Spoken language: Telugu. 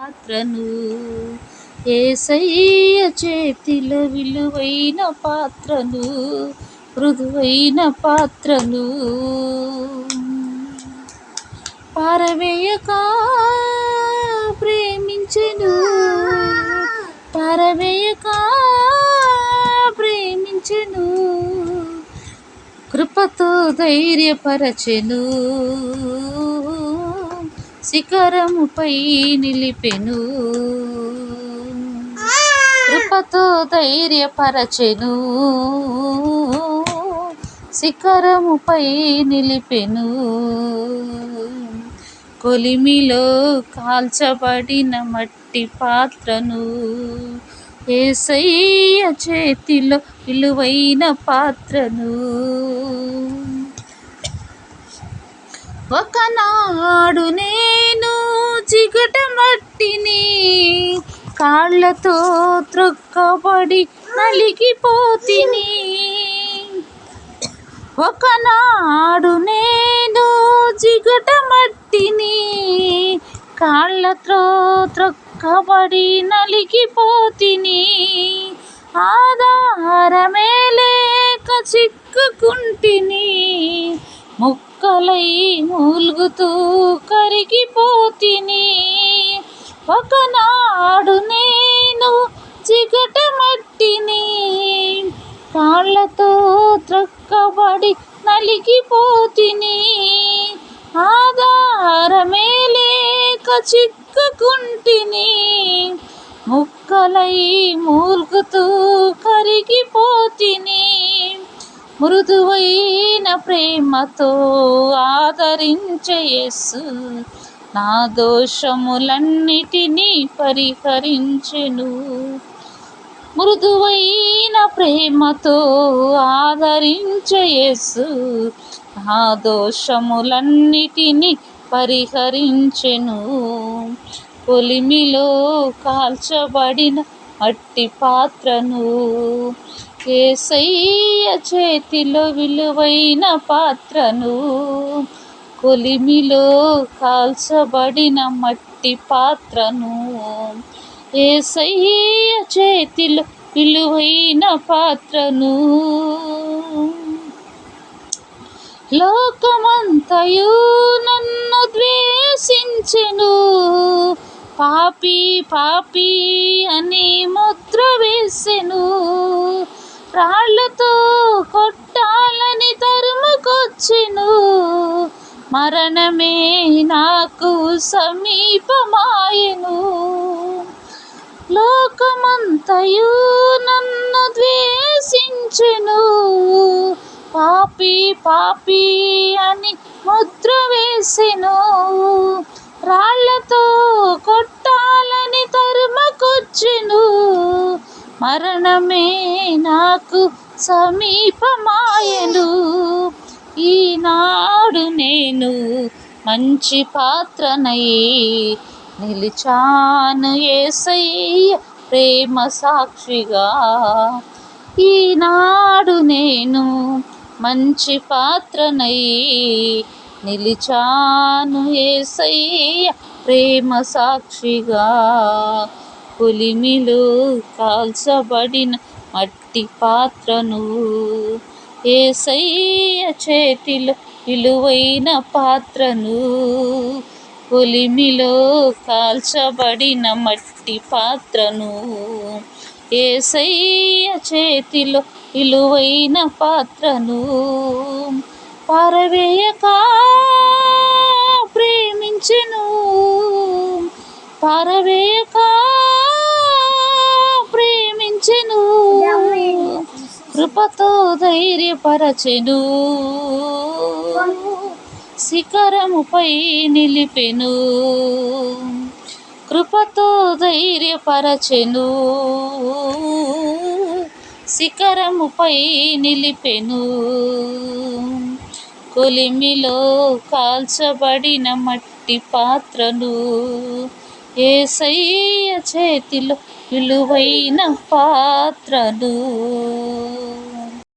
పాత్రను, యేసయ్య చేతిలో విలువైన పాత్రను, మృదువైన పాత్రను. పారవేయక ప్రేమించెను, పారవేయక ప్రేమించెను, కృపతో ధైర్యపరచెను, శిఖరముపై నిలిపెను. కృపతో ధైర్యపరచెను, శిఖరముపై నిలిపెను. కొలిమిలో కాల్చబడిన మట్టి పాత్రను, యేసయ్య చేతిలో విలువైన పాత్రను. ఒకనాడు నేను జిగట మట్టిని, కాళ్ళతో త్రొక్కబడి నలిగిపోతిని. ఒకనాడు నేను జిగట మట్టిని, కాళ్ళతో త్రొక్కబడి నలిగిపోతిని. ఆధారమే లేక చిక్కుకుంటిని, ముక్కలై మూల్గుతూ కరిగిపోతిని. ఒకనాడు నేను జిగట మట్టిని, కాళ్ళతో త్రొక్కబడి నలిగిపోతిని. ఆధారమే లేక చిక్కుకుంటిని, ముక్కలై మూల్గుతూ కరిగిపోతిని. మృదువైన ప్రేమతో ఆదరించే యేసు నా దోషములన్నిటినీ పరిహరించెను. మృదువైన ప్రేమతో ఆదరించే యేసు నా దోషములన్నిటినీ పరిహరించెను. కొలిమిలో కాల్చబడిన మట్టి పాత్రను, యేసయ్య చేతిలో విలువైన పాత్రను. కొలిమిలో కాల్చబడిన మట్టి పాత్రను, యేసయ్య చేతిలో విలువైన పాత్రను. లోకమంతయు నన్ను ద్వేషించెను, పాపి పాపి అని ముద్ర వేసెను. రాళ్లతో కొట్టాలని తరుముకొచ్చెను, మరణమే నాకు సమీపమాయెను. లోకమంతయు నన్ను ద్వేషించెను, పాపి పాపి అని ముద్ర వేసెను. రాళ్లతో కొట్టాలని తరుముకొచ్చెను, మరణమే నాకు సమీపమాయెను. ఈనాడు నేను మంచి పాత్రనై నిలిచాను, యేసయ్య ప్రేమ సాక్షిగా. ఈనాడు నేను మంచి పాత్రనై నిలిచాను, యేసయ్య ప్రేమ సాక్షిగా. కొలిమిలో కాల్చబడిన మట్టి పాత్రను, యేసయ్య చేతిలో విలువైన పాత్రను. కొలిమిలో కాల్చబడిన మట్టి పాత్రను, యేసయ్య చేతిలో విలువైన పాత్రను. పారవేయక ప్రేమించెను, పారవేయక ప్రేమించెను, కృపతో ధైర్యపరచెను, శిఖరముపై నిలిపెను. కృపతో ధైర్యపరచెను, శిఖరముపై నిలిపెను. కొలిమిలో కాల్చబడిన మట్టి పాత్రను, యేసయ్య చేతిలో విలువైన పాత్రను.